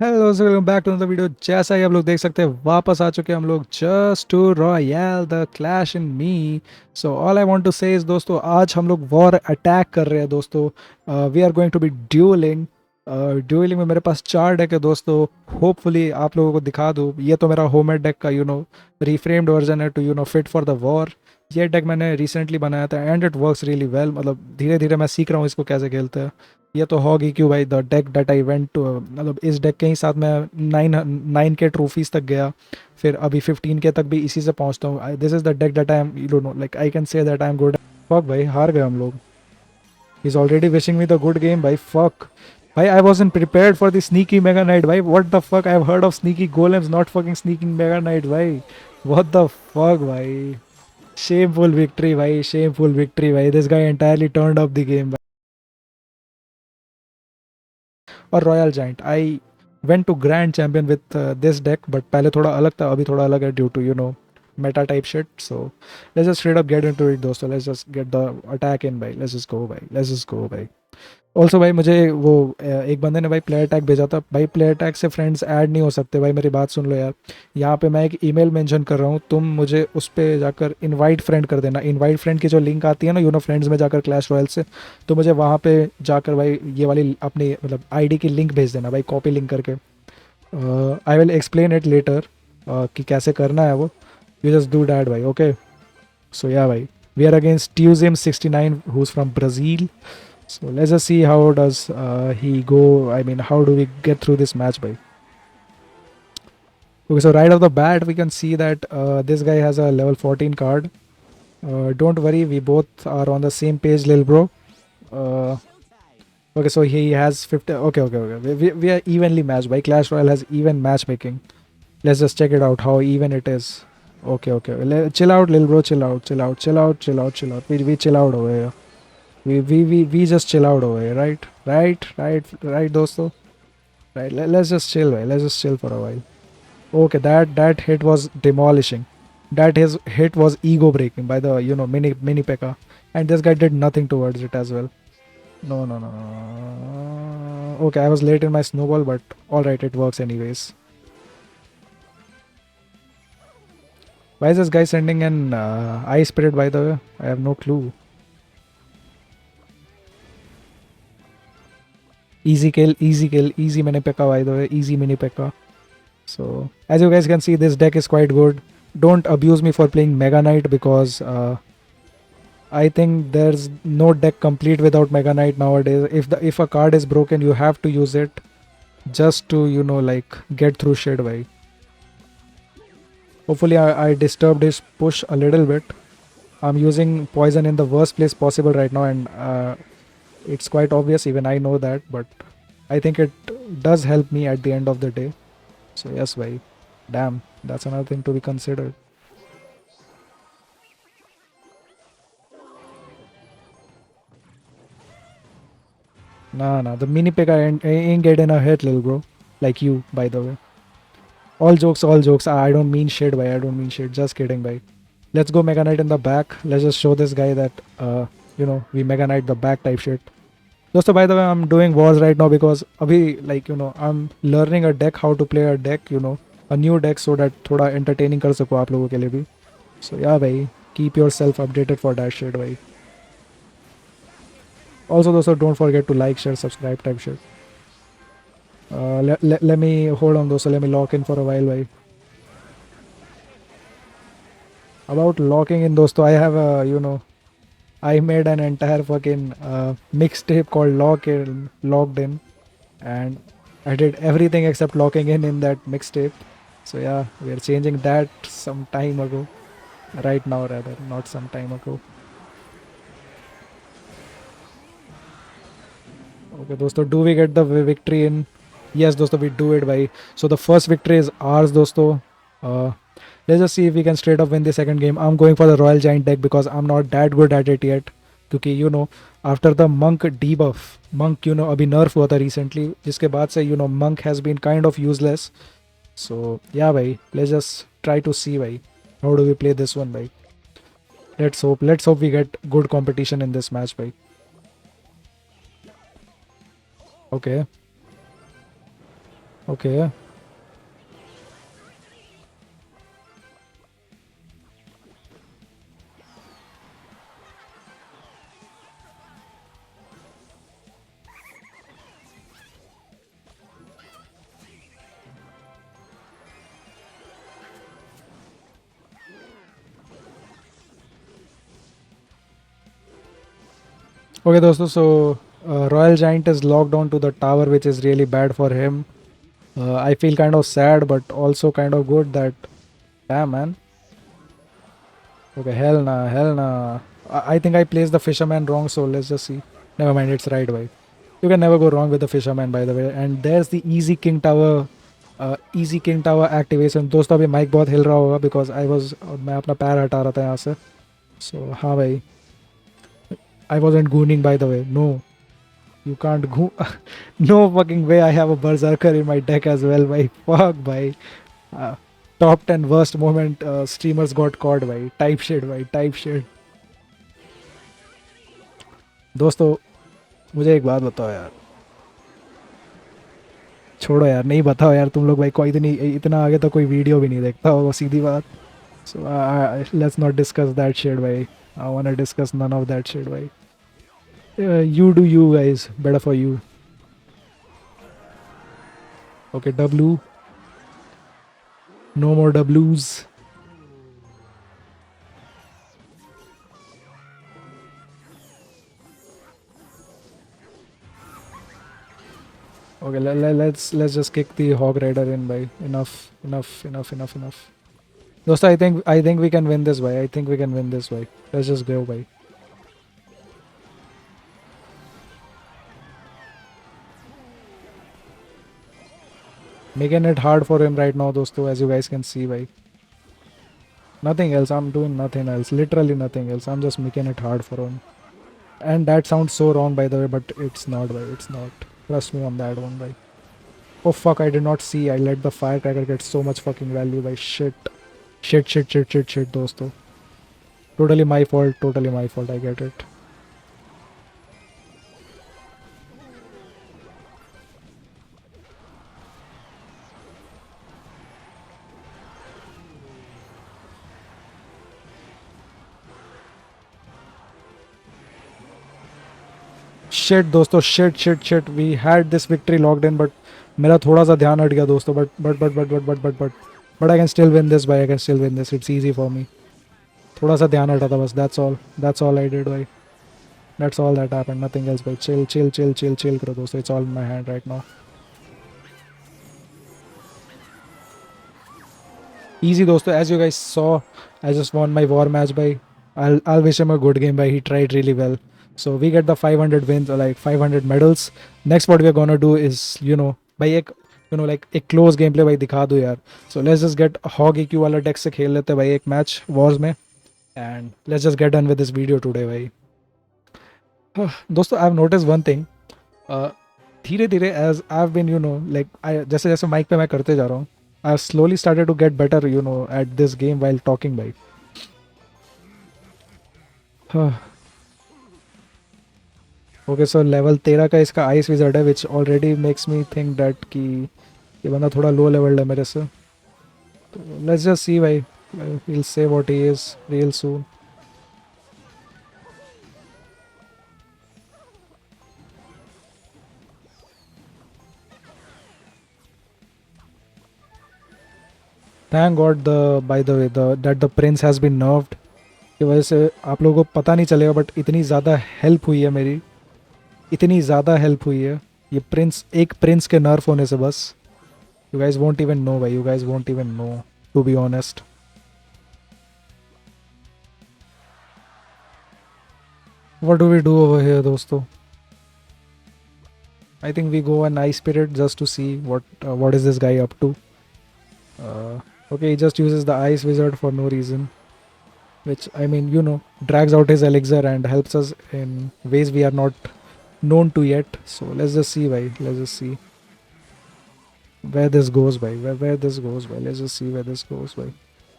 Hello welcome back to another video. जैसा कि आप लोग देख सकते हैं वापस आ चुके हैं हम लोग just to royal the clash in me. So all I want to say is दोस्तों, आज हम लोग वॉर अटैक कर रहे हैं दोस्तों। We are going to be dueling. Dueling में मेरे पास 4 डेक है दोस्तों। होपफुली आप लोगों को दिखा दूँ, ये तो मेरा होममेड डेक का रिफ्रेम्ड वर्जन है to fit for the war. ये डेक मैंने रिसेंटली बनाया था and it works really well. मतलब धीरे धीरे मैं सीख रहा हूँ इसको कैसे खेलते हैं। ये तो होगी क्यों भाई, the deck that I went to, मतलब इस डेक के ही साथ मैं 9 के ट्रॉफीज तक गया। फिर अभी 15 के तक भी इसी से पहुंचता हूँ। This is the deck that I am, you don't know, like I can say that I am good. Fuck भाई, हार गए हम लोग। He is already wishing me the good game भाई। फक भाई, आई wasn't prepared for the sneaky mega knight भाई। what the fuck, I've heard of sneaky golems, not fucking sneaking mega knight भाई। what the fuck भाई। shameful victory भाई, shameful victory भाई। this guy entirely turned up the game। और royal giant, I went to grand champion with this deck, but पहले थोड़ा अलग था, अभी थोड़ा अलग है due to meta type shit. So let's just straight up get into it दोस्तों। Let's just get the attack in भाई। लेट्स जस्ट गो भाई, लेट्स जस्ट गो भाई। ऑल्सो भाई, मुझे वो एक बंदे ने भाई प्लेयर टैग भेजा था भाई। प्लेयर टैग से फ्रेंड्स ऐड नहीं हो सकते भाई, मेरी बात सुन लो यार। यहाँ पे मैं एक ईमेल मेंशन कर रहा हूँ, तुम मुझे उस पर जाकर इनवाइट फ्रेंड कर देना। इनवाइट फ्रेंड की जो लिंक आती है ना फ्रेंड्स में जाकर क्लैश रॉयल से, तो मुझे वहाँ पे जाकर भाई ये वाली अपनी मतलब आईडी की लिंक भेज देना भाई, कॉपी लिंक करके। I will explain it later कि कैसे करना है वो। यू जस्ट डू डैट भाई, ओके। सो या भाई, we are against Tuzim 69 who is from Brazil. So let's just see how does he go. I mean, how do we get through this match, by? Okay, so right off the bat, we can see that this guy has a level 14 card. Don't worry, we both are on the same page, lil bro. Uh, okay, so he has 50. Okay, okay, okay. We are evenly matched. By Clash Royale has even matchmaking. Let's just check it out how even it is. Okay, okay. Chill out, lil bro. Chill out, chill out, chill out, chill out, chill out. We chill out over here. We just chill out over here, right? Right, dosto. Right. Let's just chill, while. Let's just chill for a while. Okay, that hit was demolishing. That his hit was ego breaking by the mini P.E.K.K.A. And this guy did nothing towards it as well. No, no, no, no. Okay, I was late in my snowball, but all right, it works anyways. Why is this guy sending an ice spirit? By the way, I have no clue. Easy kill, easy kill, easy mini P.E.K.K.A. By the way, easy mini P.E.K.K.A. So as you guys can see, this deck is quite good. Don't abuse me for playing Mega Knight because I think there's no deck complete without Mega Knight nowadays. If a card is broken, you have to use it just to like get through shit by. Hopefully I disturbed his push a little bit. I'm using poison in the worst place possible right now, and it's quite obvious, even I know that, but I think it does help me at the end of the day. So yes, bhai. Damn, that's another thing to be considered. Nah, the mini pick ain't getting a hit, little bro. Like you, by the way. All jokes, all jokes. I don't mean shit, bhai. I don't mean shit. Just kidding, bhai. Let's go Mega Knight in the back. Let's just show this guy that, we Mega Knight the back type shit. Dosto, by the way, I'm doing wars right now because abhi, like, I'm learning a deck, how to play a deck, a new deck so that thoda entertaining kar sako aap logo ke liye bhi. So yeah, bhai. Keep yourself updated for that shit, bhai. Also, dosto, don't forget to like, share, subscribe type shit. Let me hold on, dosto. Let me lock in for a while, bhai. About locking in, dosto, I have a, I made an entire fucking mixtape called Locked In, and I did everything except locking in that mixtape. So yeah, we are changing that some time ago. Right now, rather, not some time ago. Okay, dosto, do we get the victory in? Yes, dosto, we do it, bhai. So the first victory is ours, dosto. Uh, let's just see if we can straight up win the second game. I'm going for the Royal Giant deck because I'm not that good at it yet. क्योंकि after the monk debuff, monk अभी nerf हुआ था recently, जिसके बाद से monk has been kind of useless. So yeah भाई, let's just try to see भाई how do we play this one भाई. Let's hope we get good competition in this match भाई. Okay, Okay. Okay, dosto. So Royal Giant is locked on to the tower, which is really bad for him. I feel kind of sad, but also kind of good that, damn man. Okay, hell nah, hell nah. I think I placed the fisherman wrong, so let's just see. Never mind, it's right way. You can never go wrong with the fisherman, by the way. And there's the easy king tower activation. दोस्तों अभी mic बहुत हिल रहा होगा because मैं अपना पैर हटा रहा था यहाँ से. So हाँ भाई, I wasn't gooning by the way. No, you can't go. No fucking way. I have a berserker in my deck as well. By fuck, by top 10 worst moment streamers got caught by type shit, by type shit. दोस्तों मुझे एक बात बताओ यार. छोड़ो यार, नहीं बताओ यार तुम लोग भाई, कोई इतनी इतना आगे तो कोई वीडियो भी नहीं देखता होगा, सीधी बात. So let's not discuss that shit भाई. I want to discuss none of that shit भाई. You do you guys, better for you. Okay, W. No more W's. Okay, let's just kick the Hog Rider in by. Enough. Dosta, I think we can win this by. I think we can win this by. Let's just go by. Making it hard for him right now, dosto, as you guys can see by. Nothing else. I'm doing nothing else. Literally nothing else. I'm just making it hard for him. And that sounds so wrong by the way, but it's not by. It's not. Trust me on that one by. Oh fuck, I did not see. I let the firecracker get so much fucking value by shit. Shit, dosto. Totally my fault, I get it. Shit दोस्तों, shit. We had this victory locked in, but मेरा थोड़ा सा ध्यान हट गया दोस्तों. But I can still win this by. I can still win this. It's easy for me. थोड़ा सा ध्यान हटा था बस. That's all I did भाई. That's all that happened. Nothing else भाई. Chill करो दोस्तों. It's all in my hand right now. Easy दोस्तों. As you guys saw, I just won my war match by. I'll wish him a good game by. He tried really well. So we get the 500 wins, or like 500 medals. Next, what we're gonna do is, by एक like एक close gameplay भाई दिखा दो यार. So let's just get Hog EQ वाला deck से खेल लेते हैं भाई एक match wars में. And let's just get done with this video today भाई. दोस्तों, I've noticed one thing. धीरे धीरे as I've been, like जैसे जैसे माइक पे मैं करते जा रहा हूँ, I've slowly started to get better, at this game while talking भाई. ओके, सो लेवल 13 का इसका आइस विजर्ड है, विच already makes me think that कि ये बंदा थोड़ा लो लेवल है मेरे से. तो लेट्स जस्ट सी भाई, will see what he is real soon. Thank God by the way that the prince has been nerfed. की वजह से आप लोगों को पता नहीं चलेगा, बट इतनी ज़्यादा हेल्प हुई है मेरी, इतनी ज़्यादा हेल्प हुई है ये एक प्रिंस के नर्फ होने से बस. You guys won't even know भाई, you guys won't even know, to be honest. What do we do over here दोस्तों? I think we go an ice spirit just to see what is this guy up to. Okay, he just uses the ice wizard for no reason, which I mean, drags out his elixir and helps us in ways we are not known to yet. So let's just see bhai, let's just see where this goes bhai, where this goes bhai. Let's just see where this goes bhai.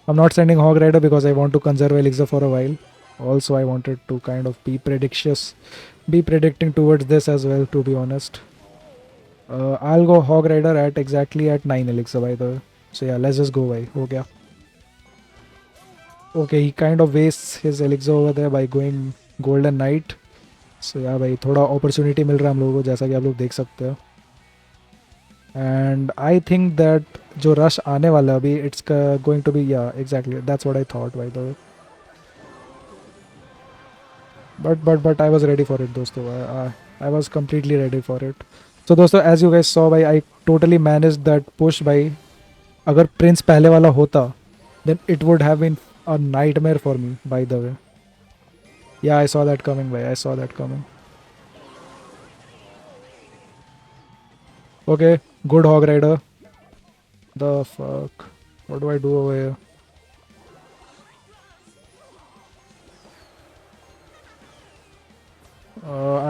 I'm not sending Hog Rider because I want to conserve elixir for a while. Also, I wanted to kind of be predicting towards this as well, to be honest. I'll go Hog Rider at exactly at 9 elixir by the way. So yeah, let's just go भाई, हो गया. Okay, he kind of wastes his elixir over there by going Golden Knight. So yeah भाई, थोड़ा opportunity मिल रहा है हम लोगों को, जैसा कि आप लोग देख सकते हो. And I think that जो rush आने वाला है अभी, it's going to be, yeah, exactly, that's what I thought by the way. But I was ready for it दोस्तों. I was completely ready for it. So दोस्तों, as you guys saw भाई, I totally managed that push भाई. अगर Prince पहले वाला होता, then it would have been a nightmare for me by the way. Yeah, I saw that coming भाई, I saw that coming. Okay, good Hog Rider. The fuck, what do I do over here?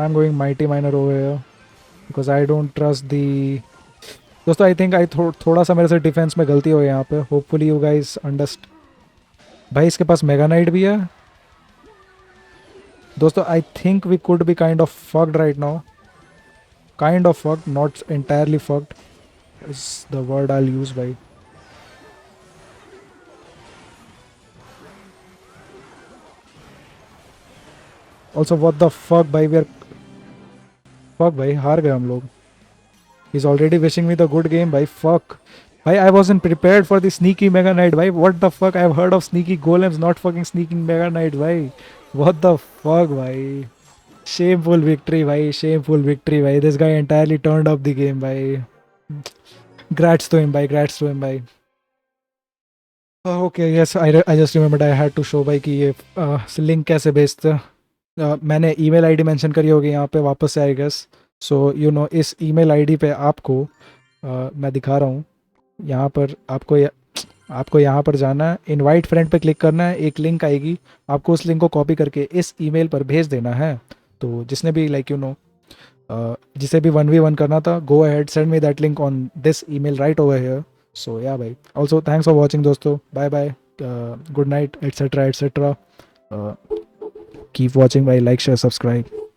I'm going Mighty Miner over here because I don't trust the. दोस्तों I think थोड़ा सा मेरे से defence में गलती हो यहाँ पे. Hopefully you guys understand. भाई इसके पास मेगा नाइट भी है दोस्तों. I think we could be kind of fucked right now. Kind of fucked, not entirely fucked is the word I'll use भाई. Also what the fuck भाई, we are fuck भाई, हार गए हम लोग. He's already wishing me the good game भाई. Fuck भाई, I wasn't prepared for the sneaky Mega Knight भाई. What the fuck, I've heard of sneaky golems, not fucking sneaking Mega Knight भाई. What the fuck भाई. Shameful victory भाई, shameful victory भाई. This guy entirely turned up the game भाई. Grats to him भाई, grats to him भाई. Okay, yes, I just remembered I had to show भाई कि ये लिंक कैसे भेजते हैं. मैंने ईमेल आईडी मेंशन करी होगी यहाँ पे वापस से I guess. So you know, इस ईमेल आईडी पे आपको मैं दिखा रहा हूँ. यहाँ पर आपको यहाँ पर जाना है, इनवाइट फ्रेंड पे क्लिक करना है, एक लिंक आएगी, आपको उस लिंक को कॉपी करके इस ईमेल पर भेज देना है. तो जिसने भी लाइक यू नो जिसे भी 1v1 करना था, go ahead send me that link on this email right over here. So yeah भाई, ऑल्सो थैंक्स फॉर वॉचिंग दोस्तों. Bye bye, good night etcetera etcetera. Keep watching भाई, लाइक शेयर सब्सक्राइब.